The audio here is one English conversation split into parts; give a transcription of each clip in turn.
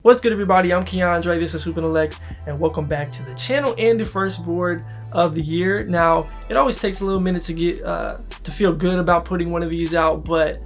What's good, everybody? I'm Keandre, this is HoopIntellect, and welcome back to the channel and the first board of the year. Now, it always takes a little minute to get to feel good about putting one of these out, but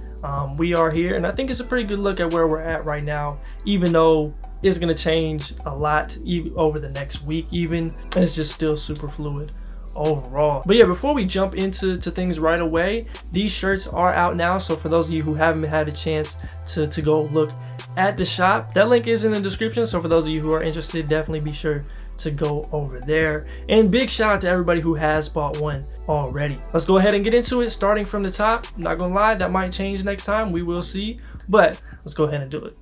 we are here, and I think it's a pretty good look at where we're at right now, even though it's going to change a lot over the next week even, and it's just still super fluid overall. But yeah, before we jump into things right away, these shirts are out now, so for those of you who haven't had a chance to go look at the shop, that link is in the description, so for those of you who are interested, definitely be sure to go over there. And big shout out to everybody who has bought one already. Let's go ahead and get into it, starting from the top. I'm not gonna lie, that might change next time, we will see, but let's go ahead and do it.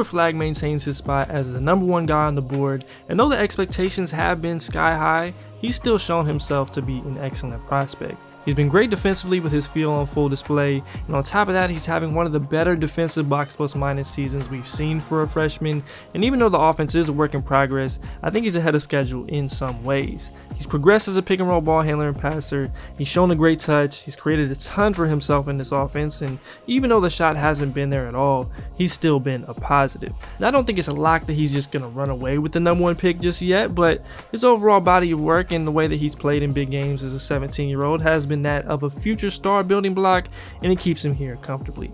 Flagg maintains his spot as the #1 guy on the board, and though the expectations have been sky high, he's still shown himself to be an excellent prospect. He's been great defensively with his feel on full display, and on top of that, he's having one of the better defensive box plus minus seasons we've seen for a freshman. And even though the offense is a work in progress, I think he's ahead of schedule in some ways. He's progressed as a pick and roll ball handler and passer. He's shown a great touch. He's created a ton for himself in this offense, and even though the shot hasn't been there at all, he's still been a positive. Now, I don't think it's a lock that he's just gonna run away with the #1 pick just yet, but his overall body of work and the way that he's played in big games as a 17-year-old has been that of a future star building block, and it keeps him here comfortably.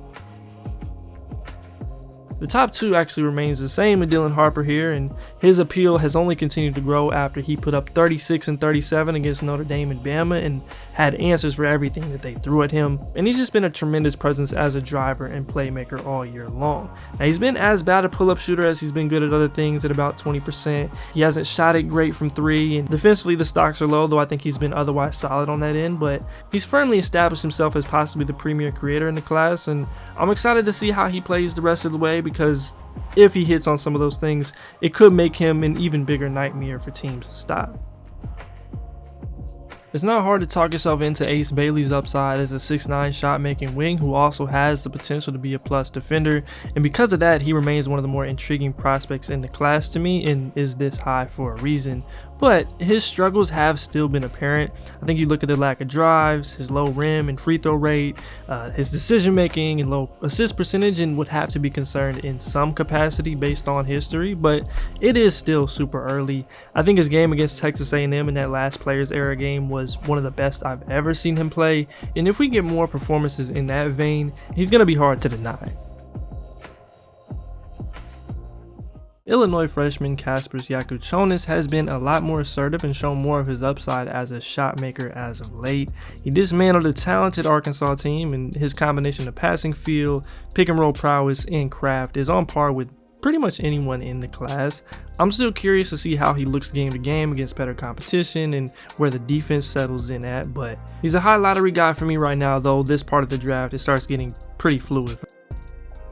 The top two actually remains the same with Dylan Harper here, and his appeal has only continued to grow after he put up 36 and 37 against Notre Dame and Bama and had answers for everything that they threw at him. And he's just been a tremendous presence as a driver and playmaker all year long. Now, he's been as bad a pull-up shooter as he's been good at other things at about 20%. He hasn't shot it great from three, and defensively the stocks are low, though I think he's been otherwise solid on that end, but he's firmly established himself as possibly the premier creator in the class, and I'm excited to see how he plays the rest of the way, because if he hits on some of those things, it could make him an even bigger nightmare for teams to stop. It's not hard to talk yourself into Ace Bailey's upside as a 6'9" shot-making wing who also has the potential to be a plus defender, and because of that, he remains one of the more intriguing prospects in the class to me and is this high for a reason. But his struggles have still been apparent. I think you look at the lack of drives, his low rim and free throw rate, his decision making and low assist percentage, and would have to be concerned in some capacity based on history, but it is still super early. I think his game against Texas A&M in that last Players Era game was one of the best I've ever seen him play, and if we get more performances in that vein, he's going to be hard to deny. Illinois freshman Kaspars Yakuchonis has been a lot more assertive and shown more of his upside as a shot maker as of late. He dismantled a talented Arkansas team, and his combination of passing feel, pick and roll prowess, and craft is on par with pretty much anyone in the class. I'm still curious to see how he looks game to game against better competition and where the defense settles in at, but he's a high lottery guy for me right now, though this part of the draft it starts getting pretty fluid.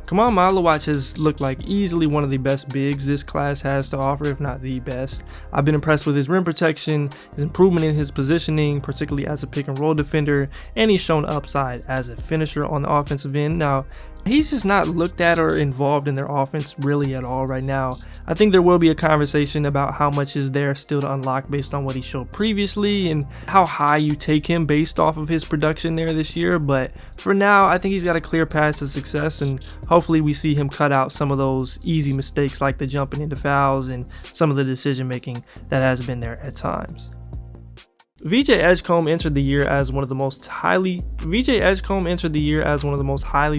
Kamal Malawach has looked like easily one of the best bigs this class has to offer, if not the best. I've been impressed with his rim protection, his improvement in his positioning, particularly as a pick and roll defender, and he's shown upside as a finisher on the offensive end. Now, he's just not looked at or involved in their offense really at all right now. I think there will be a conversation about how much is there still to unlock based on what he showed previously and how high you take him based off of his production there this year, but for now I think he's got a clear path to success, and hopefully we see him cut out some of those easy mistakes like the jumping into fouls and some of the decision making that has been there at times. VJ Edgecombe entered the year as one of the most highly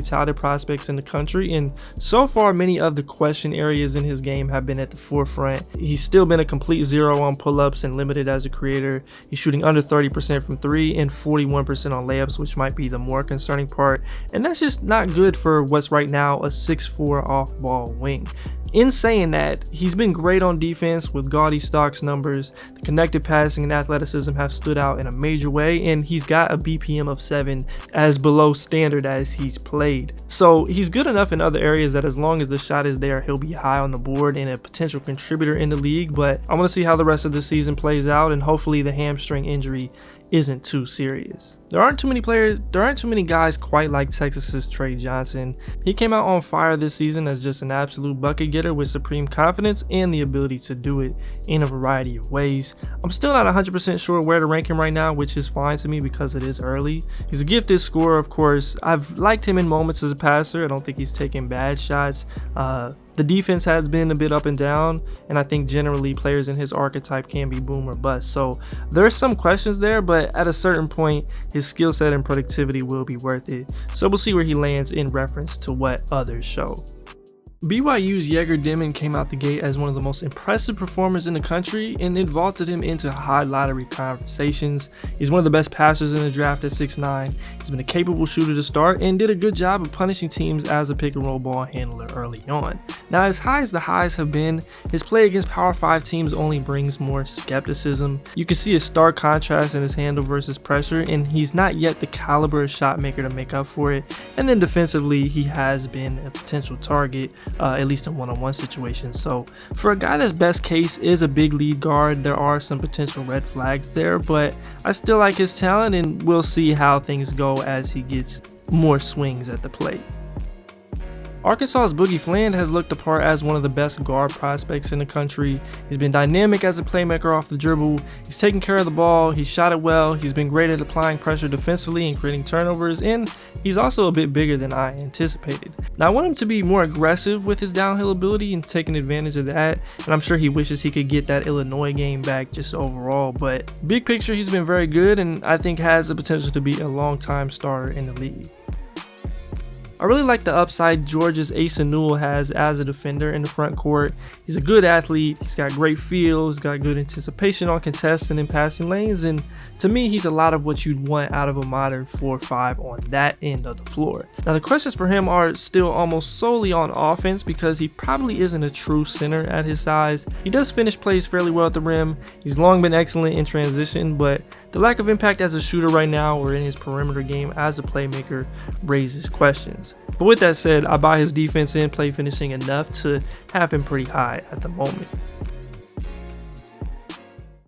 touted prospects in the country, and so far many of the question areas in his game have been at the forefront. He's still been a complete zero on pull-ups and limited as a creator. He's shooting under 30% from three and 41% on layups, which might be the more concerning part, and that's just not good for what's right now a 6'4" off-ball wing. In saying that, he's been great on defense with gaudy stocks numbers. The connected passing and athleticism have stood out in a major way, and he's got a BPM of 7 as below standard as he's played. So he's good enough in other areas that as long as the shot is there, he'll be high on the board and a potential contributor in the league, but I want to see how the rest of the season plays out, and hopefully the hamstring injury isn't too serious. There aren't too many guys quite like Texas's Trey Johnson. He came out on fire this season as just an absolute bucket getter with supreme confidence and the ability to do it in a variety of ways. I'm still not 100% sure where to rank him right now, which is fine to me because it is early. He's a gifted scorer, of course. I've liked him in moments as a passer. I don't think he's taken bad shots. The defense has been a bit up and down, and I think generally players in his archetype can be boom or bust. So there's some questions there, but at a certain point, his skill set and productivity will be worth it. So we'll see where he lands in reference to what others show. BYU's Yeager Dimon came out the gate as one of the most impressive performers in the country, and it vaulted him into high lottery conversations. He's one of the best passers in the draft at 6'9". He's been a capable shooter to start and did a good job of punishing teams as a pick and roll ball handler early on. Now, as high as the highs have been, his play against Power 5 teams only brings more skepticism. You can see a stark contrast in his handle versus pressure, and he's not yet the caliber of shot maker to make up for it. And then defensively, he has been a potential target, at least in one-on-one situations. So for a guy that's best case is a big lead guard, there are some potential red flags there, but I still like his talent, and we'll see how things go as he gets more swings at the plate. Arkansas's Boogie Fland has looked the part as one of the best guard prospects in the country. He's been dynamic as a playmaker off the dribble. He's taken care of the ball. He's shot it well. He's been great at applying pressure defensively and creating turnovers, and he's also a bit bigger than I anticipated. Now, I want him to be more aggressive with his downhill ability and taking advantage of that, and I'm sure he wishes he could get that Illinois game back just overall, but big picture, he's been very good, and I think has the potential to be a long-time starter in the league. I really like the upside Georgia's Asa Newell has as a defender in the front court. He's a good athlete, he's got great feel, he's got good anticipation on contests and in passing lanes, and to me, he's a lot of what you'd want out of a modern 4-5 on that end of the floor. Now, the questions for him are still almost solely on offense because he probably isn't a true center at his size. He does finish plays fairly well at the rim, he's long been excellent in transition, but the lack of impact as a shooter right now or in his perimeter game as a playmaker raises questions. But with that said, I buy his defense and play finishing enough to have him pretty high at the moment.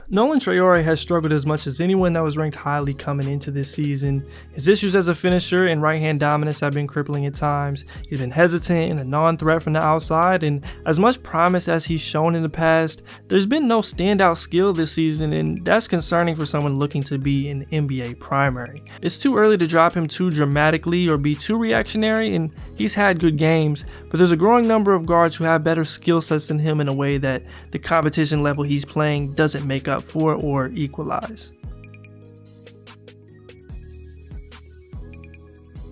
Nolan Traore has struggled as much as anyone that was ranked highly coming into this season. His issues as a finisher and right-hand dominance have been crippling at times. He's been hesitant and a non-threat from the outside, and as much promise as he's shown in the past, there's been no standout skill this season, and that's concerning for someone looking to be an NBA primary. It's too early to drop him too dramatically or be too reactionary, and he's had good games, but there's a growing number of guards who have better skill sets than him in a way that the competition level he's playing doesn't make up for or equalize.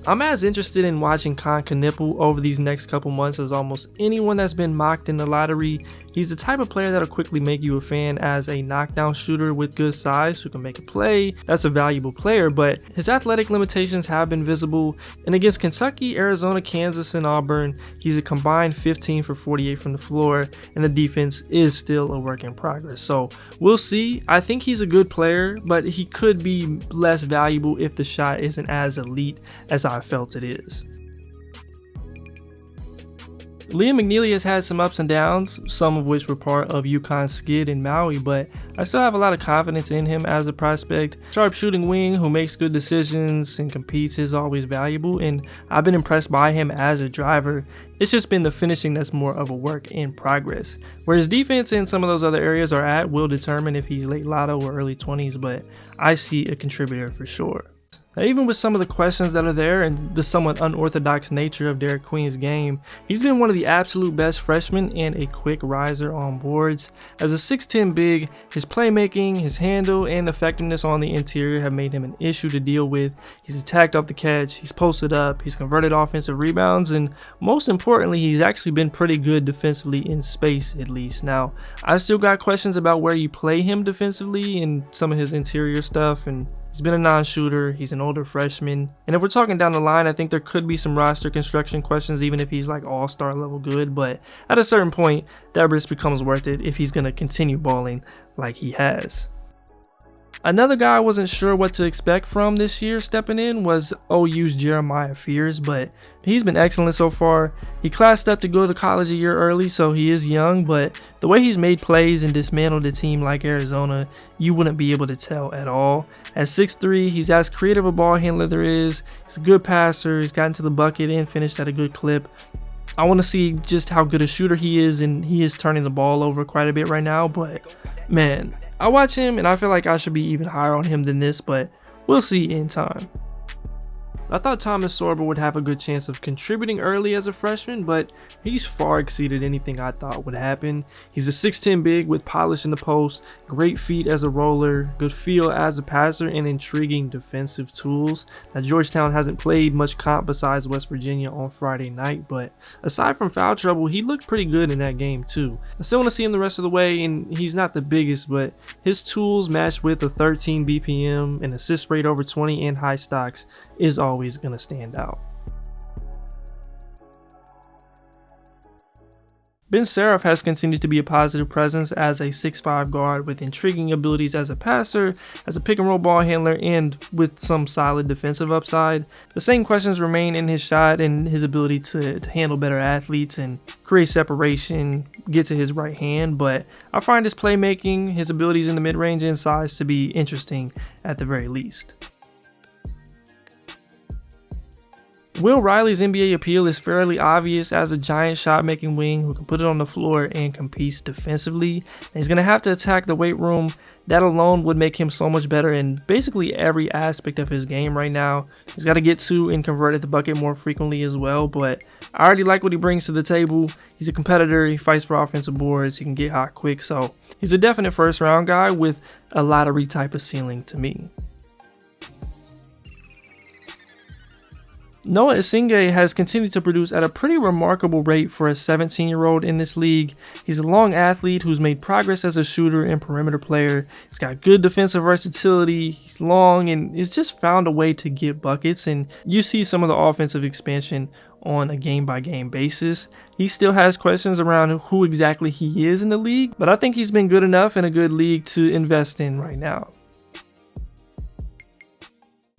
I'm as interested in watching Kon Knueppel over these next couple months as almost anyone that's been mocked in the lottery. He's the type of player that'll quickly make you a fan as a knockdown shooter with good size who can make a play. That's a valuable player, but his athletic limitations have been visible, and against Kentucky, Arizona, Kansas, and Auburn, he's a combined 15 for 48 from the floor, and the defense is still a work in progress. So we'll see. I think he's a good player, but he could be less valuable if the shot isn't as elite as I felt it is. Liam McNeely has had some ups and downs, some of which were part of UConn's skid in Maui, but I still have a lot of confidence in him as a prospect. Sharp shooting wing who makes good decisions and competes is always valuable, and I've been impressed by him as a driver. It's just been the finishing that's more of a work in progress. Where his defense and some of those other areas are at will determine if he's late lotto or early 20s, but I see a contributor for sure. Now, even with some of the questions that are there and the somewhat unorthodox nature of Derek Queen's game, he's been one of the absolute best freshmen and a quick riser on boards. As a 6'10 big, his playmaking, his handle, and effectiveness on the interior have made him an issue to deal with. He's attacked off the catch, he's posted up, he's converted offensive rebounds, and most importantly, he's actually been pretty good defensively in space at least. Now, I've still got questions about where you play him defensively and some of his interior stuff, and he's been a non-shooter, he's an older freshman, and if we're talking down the line, I think there could be some roster construction questions even if he's like all-star level good, but at a certain point, that risk becomes worth it if he's going to continue balling like he has. Another guy I wasn't sure what to expect from this year stepping in was OU's Jeremiah Fears, but he's been excellent so far. He classed up to go to college a year early, so he is young, but the way he's made plays and dismantled a team like Arizona, you wouldn't be able to tell at all. At 6'3", he's as creative a ball handler there is. He's a good passer, he's gotten to the bucket and finished at a good clip. I want to see just how good a shooter he is, and he is turning the ball over quite a bit right now, but man, I watch him and I feel like I should be even higher on him than this, but we'll see in time. I thought Thomas Sorber would have a good chance of contributing early as a freshman, but he's far exceeded anything I thought would happen. He's a 6'10 big with polish in the post, great feet as a roller, good feel as a passer, and intriguing defensive tools. Now, Georgetown hasn't played much comp besides West Virginia on Friday night, but aside from foul trouble, he looked pretty good in that game too. I still want to see him the rest of the way, and he's not the biggest, but his tools matched with a 13 BPM, an assist rate over 20, and high stocks is always going to stand out. Ben Seraph has continued to be a positive presence as a 6'5 guard with intriguing abilities as a passer, as a pick and roll ball handler, and with some solid defensive upside. The same questions remain in his shot and his ability to handle better athletes and create separation, get to his right hand, but I find his playmaking, his abilities in the mid-range and size to be interesting at the very least. Will Riley's NBA appeal is fairly obvious as a giant shot-making wing who can put it on the floor and competes defensively. And he's going to have to attack the weight room. That alone would make him so much better in basically every aspect of his game right now. He's got to get to and convert at the bucket more frequently as well, but I already like what he brings to the table. He's a competitor, he fights for offensive boards, he can get hot quick, so he's a definite first-round guy with a lottery type of ceiling to me. Noah Isinghe has continued to produce at a pretty remarkable rate for a 17-year-old in this league. He's a long athlete who's made progress as a shooter and perimeter player. He's got good defensive versatility, he's long, and he's just found a way to get buckets, and you see some of the offensive expansion on a game-by-game basis. He still has questions around who exactly he is in the league, but I think he's been good enough in a good league to invest in right now.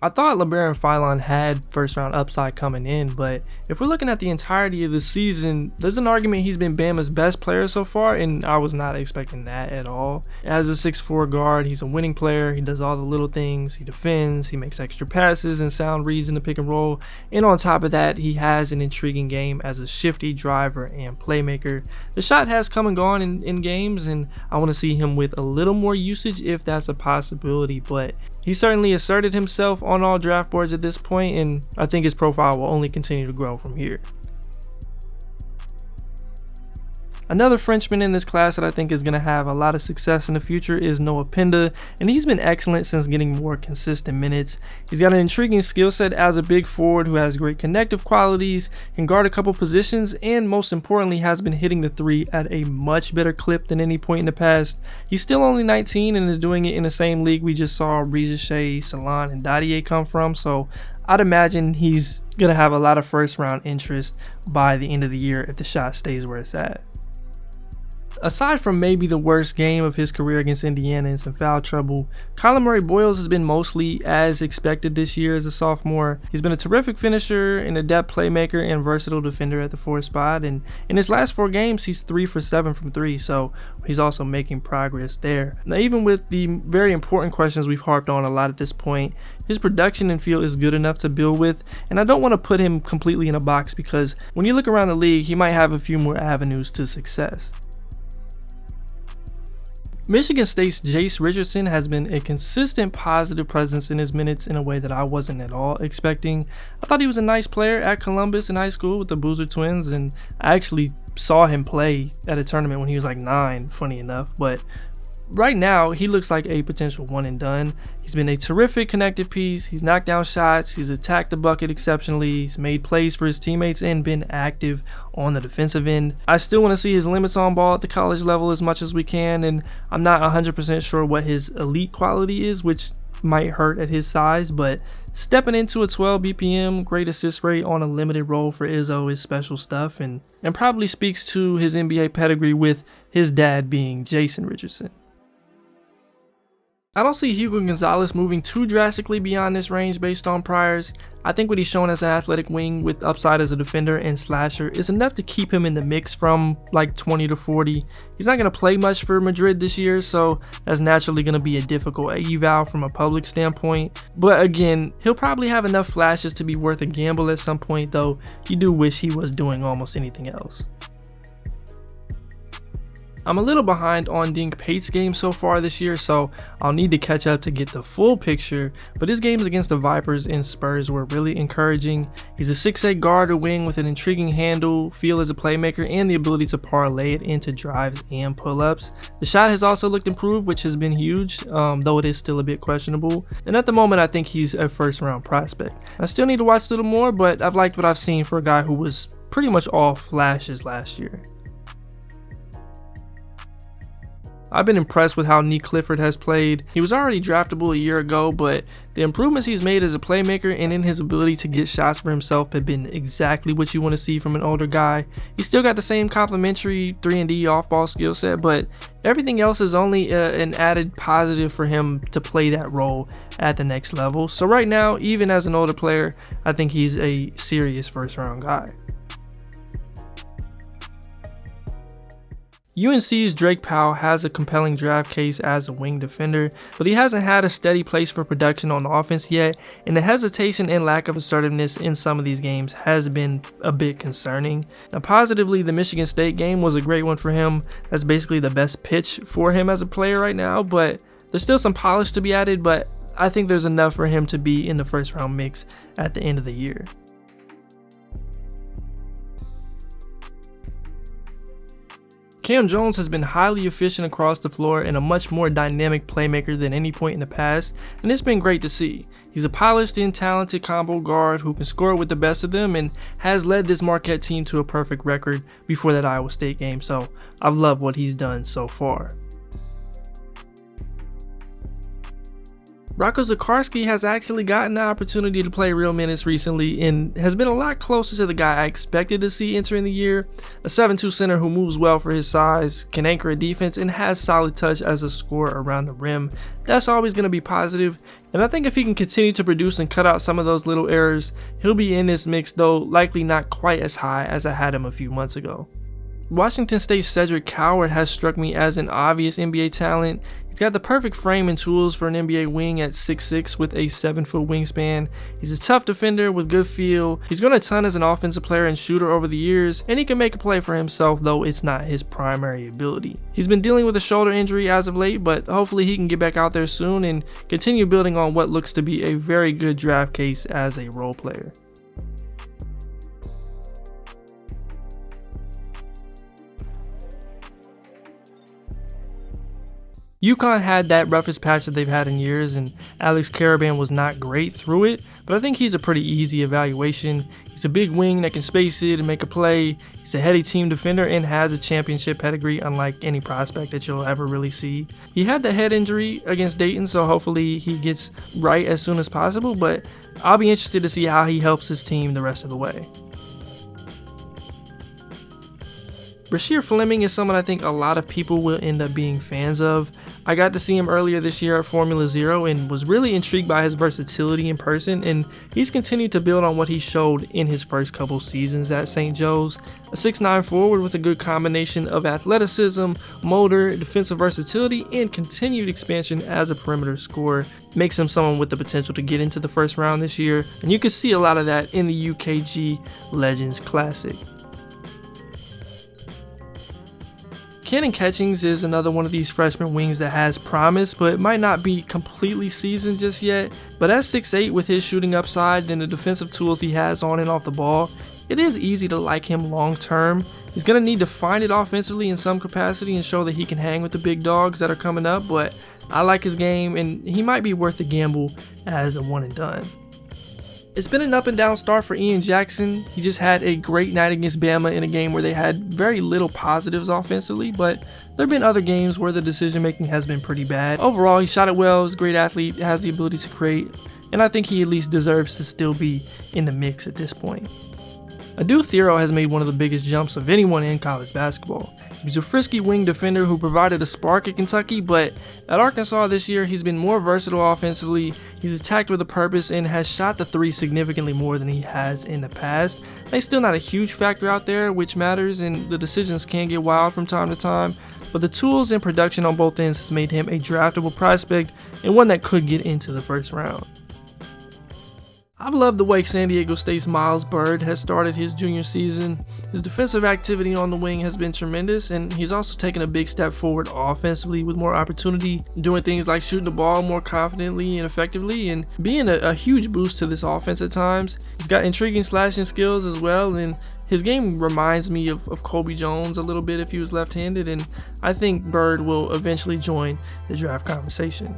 I thought LeBaron Philon had first round upside coming in, but if we're looking at the entirety of the season, there's an argument he's been Bama's best player so far, and I was not expecting that at all. As a 6'4 guard, he's a winning player, he does all the little things, he defends, he makes extra passes and sound reads in the pick and roll, and on top of that, he has an intriguing game as a shifty driver and playmaker. The shot has come and gone in games, and I want to see him with a little more usage if that's a possibility, but he certainly asserted himself on all draft boards at this point, and I think his profile will only continue to grow from here. Another Frenchman in this class that I think is going to have a lot of success in the future is Noah Penda, and he's been excellent since getting more consistent minutes. He's got an intriguing skill set as a big forward who has great connective qualities, can guard a couple positions, and most importantly has been hitting the three at a much better clip than any point in the past. He's still only 19 and is doing it in the same league we just saw Reza Shea, Salon, and Dadier come from, so I'd imagine he's going to have a lot of first round interest by the end of the year if the shot stays where it's at. Aside from maybe the worst game of his career against Indiana and some foul trouble, Colin Murray-Boyles has been mostly as expected this year as a sophomore. He's been a terrific finisher, an adept playmaker, and versatile defender at the 4 spot, and in his last 4 games he's 3 for 7 from 3, so he's also making progress there. Now, even with the very important questions we've harped on a lot at this point, his production and feel is good enough to build with, and I don't want to put him completely in a box because when you look around the league, he might have a few more avenues to success. Michigan State's Jace Richardson has been a consistent positive presence in his minutes in a way that I wasn't at all expecting. I thought he was a nice player at Columbus in high school with the Boozer twins, and I actually saw him play at a tournament when he was like 9, funny enough, but right now, he looks like a potential one and done. He's been a terrific connected piece. He's knocked down shots. He's attacked the bucket exceptionally. He's made plays for his teammates and been active on the defensive end. I still want to see his limits on ball at the college level as much as we can, and I'm not 100% sure what his elite quality is, which might hurt at his size, but stepping into a 12 BPM, great assist rate on a limited role for Izzo is special stuff, and probably speaks to his NBA pedigree with his dad being Jason Richardson. I don't see Hugo Gonzalez moving too drastically beyond this range based on priors. I think what he's shown as an athletic wing with upside as a defender and slasher is enough to keep him in the mix from like 20 to 40. He's not going to play much for Madrid this year, so that's naturally going to be a difficult eval from a public standpoint. But again, he'll probably have enough flashes to be worth a gamble at some point, though you do wish he was doing almost anything else. I'm a little behind on Dink Pate's game so far this year, so I'll need to catch up to get the full picture, but his games against the Vipers and Spurs were really encouraging. He's a 6'8" guard or wing with an intriguing handle, feel as a playmaker, and the ability to parlay it into drives and pull-ups. The shot has also looked improved, which has been huge, though it is still a bit questionable, and at the moment I think he's a first-round prospect. I still need to watch a little more, but I've liked what I've seen for a guy who was pretty much all flashes last year. I've been impressed with how Nick Clifford has played. He was already draftable a year ago, but the improvements he's made as a playmaker and in his ability to get shots for himself have been exactly what you want to see from an older guy. He's still got the same complimentary 3-and-D off-ball skill set, but everything else is only an added positive for him to play that role at the next level. So right now, even as an older player, I think he's a serious first-round guy. UNC's Drake Powell has a compelling draft case as a wing defender, but he hasn't had a steady place for production on offense yet, and the hesitation and lack of assertiveness in some of these games has been a bit concerning. Now positively, the Michigan State game was a great one for him. That's basically the best pitch for him as a player right now, but there's still some polish to be added, but I think there's enough for him to be in the first round mix at the end of the year. Cam Jones has been highly efficient across the floor and a much more dynamic playmaker than any point in the past, and it's been great to see. He's a polished and talented combo guard who can score with the best of them and has led this Marquette team to a perfect record before that Iowa State game, so I love what he's done so far. Rocco Zikarsky has actually gotten the opportunity to play real minutes recently and has been a lot closer to the guy I expected to see entering the year. A 7'2" center who moves well for his size, can anchor a defense, and has solid touch as a scorer around the rim. That's always going to be positive, and I think if he can continue to produce and cut out some of those little errors, he'll be in this mix, though likely not quite as high as I had him a few months ago. Washington State's Cedric Coward has struck me as an obvious NBA talent. He's got the perfect frame and tools for an NBA wing at 6'6" with a 7-foot wingspan. He's a tough defender with good feel. He's grown a ton as an offensive player and shooter over the years, and he can make a play for himself, though it's not his primary ability. He's been dealing with a shoulder injury as of late, but hopefully he can get back out there soon and continue building on what looks to be a very good draft case as a role player. UConn had that roughest patch that they've had in years, and Alex Karaban was not great through it, but I think he's a pretty easy evaluation. He's a big wing that can space it and make a play. He's a heady team defender and has a championship pedigree unlike any prospect that you'll ever really see. He had the head injury against Dayton, so hopefully he gets right as soon as possible, but I'll be interested to see how he helps his team the rest of the way. Rasheer Fleming is someone I think a lot of people will end up being fans of. I got to see him earlier this year at Formula Zero and was really intrigued by his versatility in person, and he's continued to build on what he showed in his first couple seasons at St. Joe's. A 6'9" forward with a good combination of athleticism, motor, defensive versatility, and continued expansion as a perimeter scorer makes him someone with the potential to get into the first round this year, and you can see a lot of that in the UKG Legends Classic. Cannon Catchings is another one of these freshman wings that has promise, but might not be completely seasoned just yet. But at 6'8" with his shooting upside and the defensive tools he has on and off the ball, it is easy to like him long term. He's going to need to find it offensively in some capacity and show that he can hang with the big dogs that are coming up, but I like his game and he might be worth the gamble as a one and done. It's been an up and down start for Ian Jackson. He just had a great night against Bama in a game where they had very little positives offensively, but there have been other games where the decision making has been pretty bad. Overall, he shot it well, he's a great athlete, has the ability to create, and I think he at least deserves to still be in the mix at this point. Adu Thero has made one of the biggest jumps of anyone in college basketball. He's a frisky wing defender who provided a spark at Kentucky, but at Arkansas this year, he's been more versatile offensively. He's attacked with a purpose and has shot the three significantly more than he has in the past. He's still not a huge factor out there, which matters, and the decisions can get wild from time to time, but the tools and production on both ends has made him a draftable prospect and one that could get into the first round. I've loved the way San Diego State's Miles Byrd has started his junior season. His defensive activity on the wing has been tremendous, and he's also taken a big step forward offensively with more opportunity, doing things like shooting the ball more confidently and effectively, and being a huge boost to this offense at times. He's got intriguing slashing skills as well, and his game reminds me of Kobe Jones a little bit if he was left-handed, and I think Bird will eventually join the draft conversation.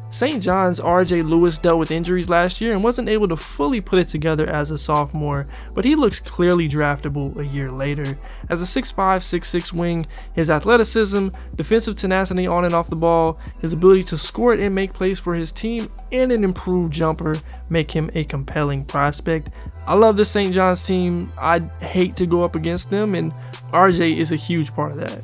St. John's RJ Lewis dealt with injuries last year and wasn't able to fully put it together as a sophomore, but he looks clearly draftable a year later. As a 6'5", 6'6" wing, his athleticism, defensive tenacity on and off the ball, his ability to score it and make plays for his team, and an improved jumper make him a compelling prospect. I love the St. John's team. I'd hate to go up against them, and RJ is a huge part of that.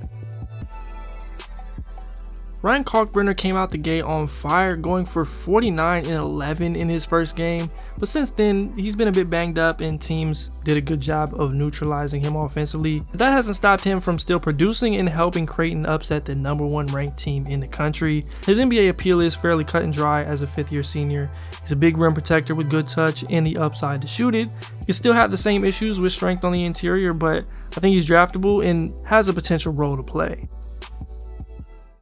Ryan Kalkbrenner came out the gate on fire, going for 49 and 11 in his first game, but since then he's been a bit banged up and teams did a good job of neutralizing him offensively. But that hasn't stopped him from still producing and helping Creighton upset the #1 ranked team in the country. His NBA appeal is fairly cut and dry as a 5th-year senior. He's a big rim protector with good touch and the upside to shoot it. He can still have the same issues with strength on the interior, but I think he's draftable and has a potential role to play.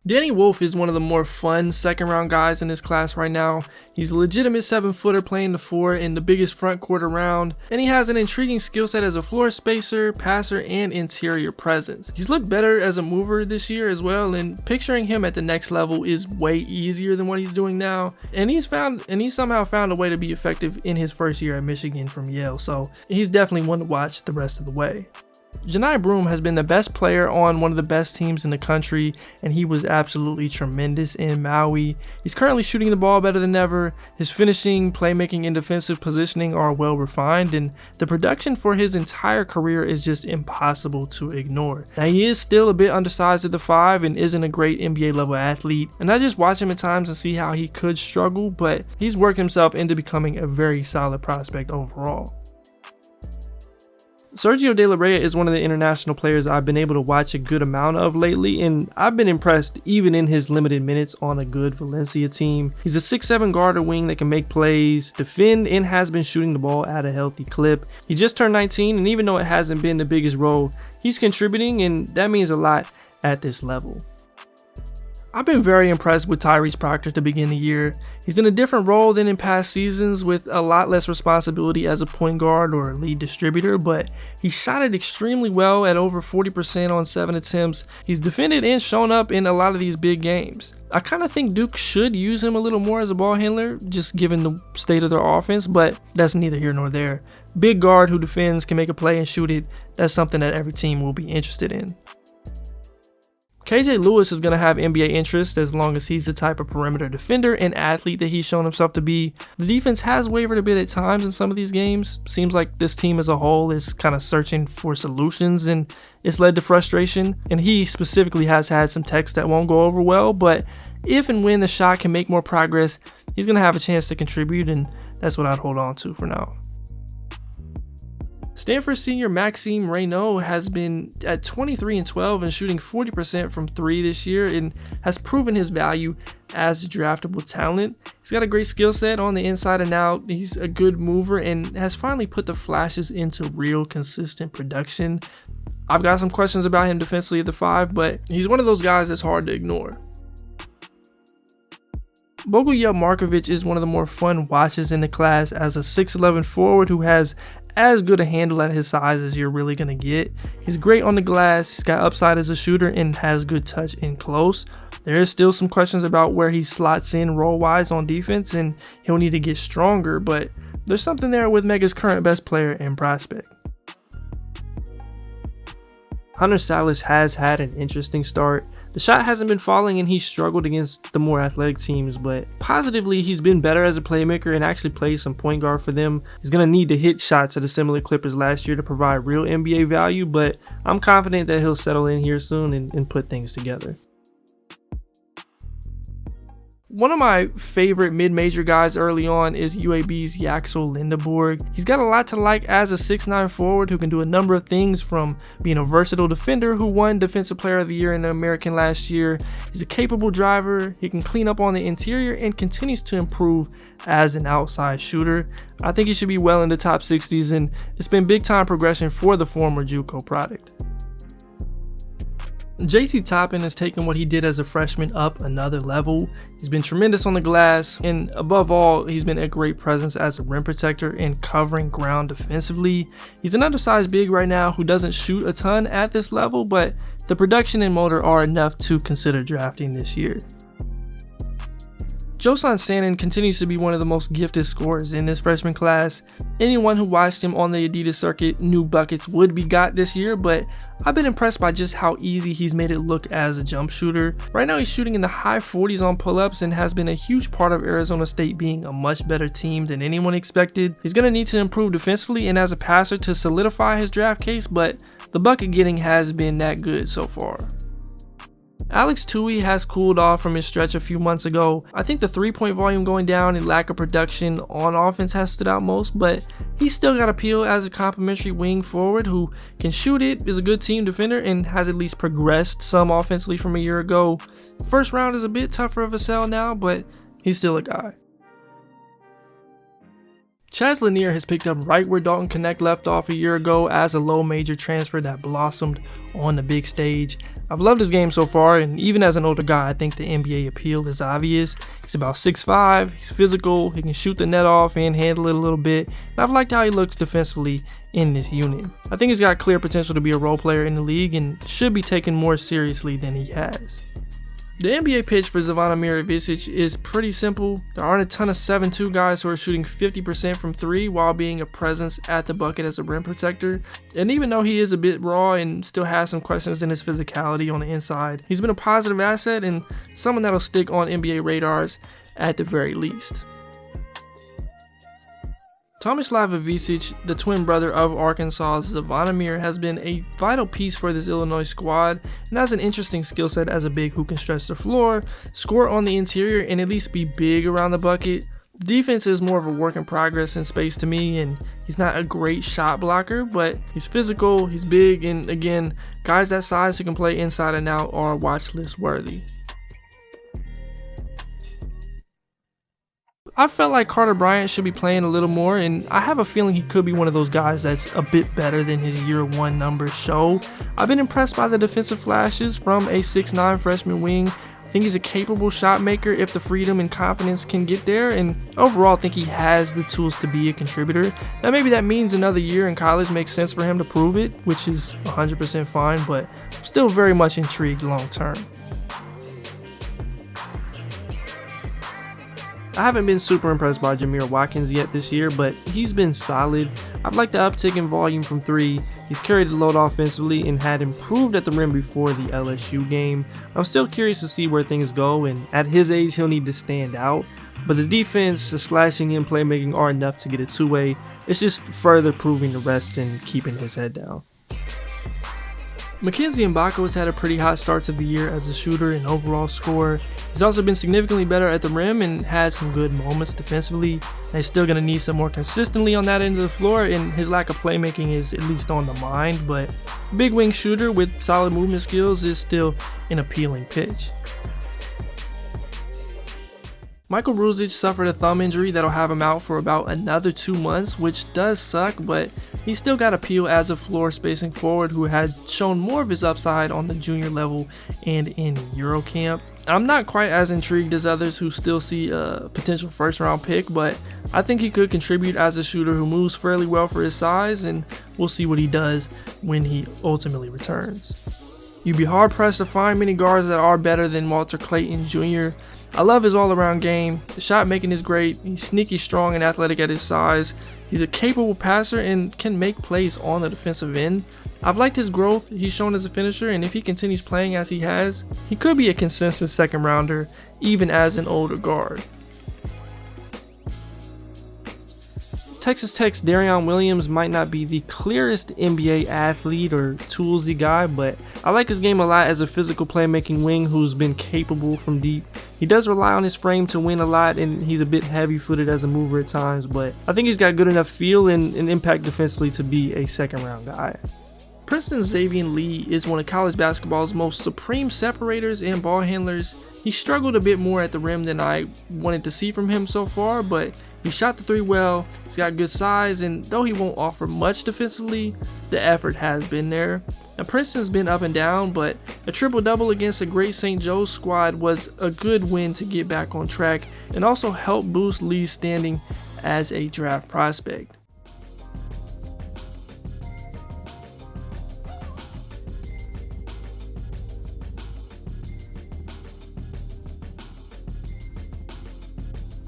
Danny Wolf is one of the more fun second-round guys in this class right now. He's a legitimate 7-footer playing the 4 in the biggest front court around, and he has an intriguing skill set as a floor spacer, passer, and interior presence. He's looked better as a mover this year as well, and picturing him at the next level is way easier than what he's doing now. And he's somehow found a way to be effective in his first year at Michigan from Yale, so he's definitely one to watch the rest of the way. Janai Broome has been the best player on one of the best teams in the country, and he was absolutely tremendous in Maui. He's currently shooting the ball better than ever. His finishing, playmaking, and defensive positioning are well refined, and the production for his entire career is just impossible to ignore. Now, he is still a bit undersized at the 5 and isn't a great NBA level athlete, and I just watch him at times and see how he could struggle, but he's worked himself into becoming a very solid prospect overall. Sergio De La Rey is one of the international players I've been able to watch a good amount of lately, and I've been impressed even in his limited minutes on a good Valencia team. He's a 6'7" guard or wing that can make plays, defend, and has been shooting the ball at a healthy clip. He just turned 19, and even though it hasn't been the biggest role, he's contributing, and that means a lot at this level. I've been very impressed with Tyrese Proctor to begin the year. He's in a different role than in past seasons with a lot less responsibility as a point guard or lead distributor, but he shot it extremely well at over 40% on 7 attempts. He's defended and shown up in a lot of these big games. I kind of think Duke should use him a little more as a ball handler, just given the state of their offense, but that's neither here nor there. Big guard who defends, can make a play and shoot it, that's something that every team will be interested in. KJ Lewis is going to have NBA interest as long as he's the type of perimeter defender and athlete that he's shown himself to be. The defense has wavered a bit at times in some of these games. Seems like this team as a whole is kind of searching for solutions, and it's led to frustration. And he specifically has had some techs that won't go over well, but if and when the shot can make more progress, he's going to have a chance to contribute, and that's what I'd hold on to for now. Stanford senior Maxime Reynaud has been at 23 and 12 and shooting 40% from 3 this year, and has proven his value as a draftable talent. He's got a great skill set on the inside and out. He's a good mover and has finally put the flashes into real consistent production. I've got some questions about him defensively at the 5, but he's one of those guys that's hard to ignore. Bogoljub Markovic is one of the more fun watches in the class as a 6'11" forward who has as good a handle at his size as you're really going to get. He's great on the glass, he's got upside as a shooter, and has good touch in close. There is still some questions about where he slots in role-wise on defense, and he'll need to get stronger, but there's something there with Mega's current best player and prospect. Hunter Salas has had an interesting start. The shot hasn't been falling and he's struggled against the more athletic teams, but positively he's been better as a playmaker and actually plays some point guard for them. He's going to need to hit shots at a similar clip as last year to provide real NBA value, but I'm confident that he'll settle in here soon and put things together. One of my favorite mid-major guys early on is UAB's Yaxel Lindeborg. He's got a lot to like as a 6'9" forward who can do a number of things, from being a versatile defender who won Defensive Player of the Year in the American last year. He's a capable driver, he can clean up on the interior, and continues to improve as an outside shooter. I think he should be well in the top 60s, and it's been big time progression for the former JUCO product. JT Toppin has taken what he did as a freshman up another level. He's been tremendous on the glass, and above all, he's been a great presence as a rim protector and covering ground defensively. He's an undersized big right now who doesn't shoot a ton at this level, but the production and motor are enough to consider drafting this year. Josan Sannon continues to be one of the most gifted scorers in this freshman class. Anyone who watched him on the Adidas circuit knew buckets would be got this year, but I've been impressed by just how easy he's made it look as a jump shooter. Right now he's shooting in the high 40s on pull-ups and has been a huge part of Arizona State being a much better team than anyone expected. He's going to need to improve defensively and as a passer to solidify his draft case, but the bucket getting has been that good so far. Alex Tui has cooled off from his stretch a few months ago. I think the 3-point volume going down and lack of production on offense has stood out most, but he's still got appeal as a complimentary wing forward who can shoot it, is a good team defender, and has at least progressed some offensively from a year ago. First round is a bit tougher of a sell now, but he's still a guy. Chaz Lanier has picked up right where Dalton Knecht left off a year ago as a low major transfer that blossomed on the big stage. I've loved his game so far, and even as an older guy, I think the NBA appeal is obvious. He's about 6'5", he's physical, he can shoot the net off and handle it a little bit, and I've liked how he looks defensively in this unit. I think he's got clear potential to be a role player in the league and should be taken more seriously than he has. The NBA pitch for Zvonimir Ivicic is pretty simple. There aren't a ton of 7'2" guys who are shooting 50% from 3 while being a presence at the bucket as a rim protector. And even though he is a bit raw and still has some questions in his physicality on the inside, he's been a positive asset and someone that'll stick on NBA radars at the very least. Tomislav Ivicic, the twin brother of Arkansas's Zvonimir, has been a vital piece for this Illinois squad and has an interesting skill set as a big who can stretch the floor, score on the interior, and at least be big around the bucket. The defense is more of a work in progress in space to me, and he's not a great shot blocker, but he's physical, he's big, and again, guys that size who can play inside and out are watch list worthy. I felt like Carter Bryant should be playing a little more, and I have a feeling he could be one of those guys that's a bit better than his year one numbers show. I've been impressed by the defensive flashes from a 6'9" freshman wing. I think he's a capable shot maker if the freedom and confidence can get there, and overall I think he has the tools to be a contributor. Now maybe that means another year in college makes sense for him to prove it, which is 100% fine, but I'm still very much intrigued long term. I haven't been super impressed by Jamir Watkins yet this year, but he's been solid. I've liked the uptick in volume from 3. He's carried the load offensively and had improved at the rim before the LSU game. I'm still curious to see where things go, and at his age he'll need to stand out. But the defense, the slashing and playmaking are enough to get it two-way. It's just further proving the rest and keeping his head down. Mackenzie Mbako has had a pretty hot start to the year as a shooter and overall scorer. He's also been significantly better at the rim and had some good moments defensively. And he's still going to need some more consistently on that end of the floor, and his lack of playmaking is at least on the mind, but big wing shooter with solid movement skills is still an appealing pitch. Michael Bruzic suffered a thumb injury that'll have him out for about another 2 months, which does suck, but he's still got appeal as a floor spacing forward who had shown more of his upside on the junior level and in Eurocamp. I'm not quite as intrigued as others who still see a potential first round pick, but I think he could contribute as a shooter who moves fairly well for his size, and we'll see what he does when he ultimately returns. You'd be hard pressed to find many guards that are better than Walter Clayton Jr. I love his all-around game. The shot making is great. He's sneaky strong and athletic at his size. He's a capable passer and can make plays on the defensive end. I've liked his growth he's shown as a finisher, and if he continues playing as he has, he could be a consistent second rounder even as an older guard. Texas Tech's Darion Williams might not be the clearest NBA athlete or toolsy guy, but I like his game a lot as a physical playmaking wing who's been capable from deep. He does rely on his frame to win a lot, and he's a bit heavy-footed as a mover at times, but I think he's got good enough feel and impact defensively to be a second-round guy. Princeton's Xavier Lee is one of college basketball's most supreme separators and ball handlers. He struggled a bit more at the rim than I wanted to see from him so far, but he shot the three well, he's got good size, and though he won't offer much defensively, the effort has been there. Now Princeton's been up and down, but a triple-double against a great St. Joe's squad was a good win to get back on track and also help boost Lee's standing as a draft prospect.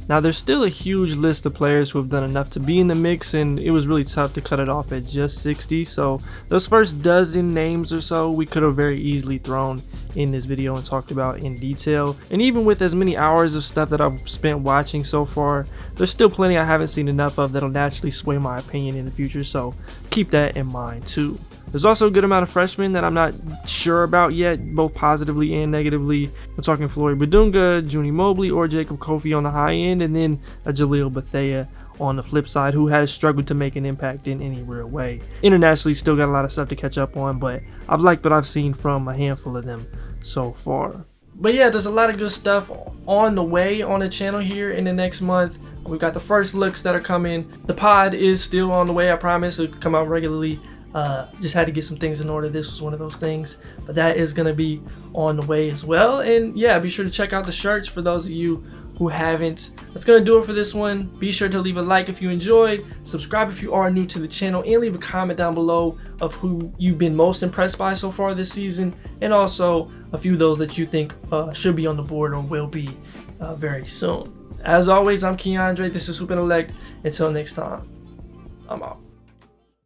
Now there's still a huge list of players who have done enough to be in the mix, and it was really tough to cut it off at just 60, so those first dozen names or so we could have very easily thrown in this video and talked about in detail. And even with as many hours of stuff that I've spent watching so far, there's still plenty I haven't seen enough of that'll naturally sway my opinion in the future, so keep that in mind too. There's also a good amount of freshmen that I'm not sure about yet, both positively and negatively. We're talking Floyd Badunga, Junie Mobley, or Jacob Kofi on the high end, and then a Jaleel Bethea on the flip side, who has struggled to make an impact in any real way. Internationally, still got a lot of stuff to catch up on, but I've liked what I've seen from a handful of them so far. But yeah, there's a lot of good stuff on the way on the channel here in the next month. We've got the first looks that are coming. The pod is still on the way, I promise. It'll come out regularly. Just had to get some things in order. This was one of those things, but that is going to be on the way as well. And yeah, be sure to check out the shirts for those of you who haven't. That's going to do it for this one. Be sure to leave a like if you enjoyed, subscribe if you are new to the channel, and leave a comment down below of who you've been most impressed by so far this season, and also a few of those that you think should be on the board or will be very soon. As always, I'm Keandre. This is HoopIntellect. Until next time, I'm out.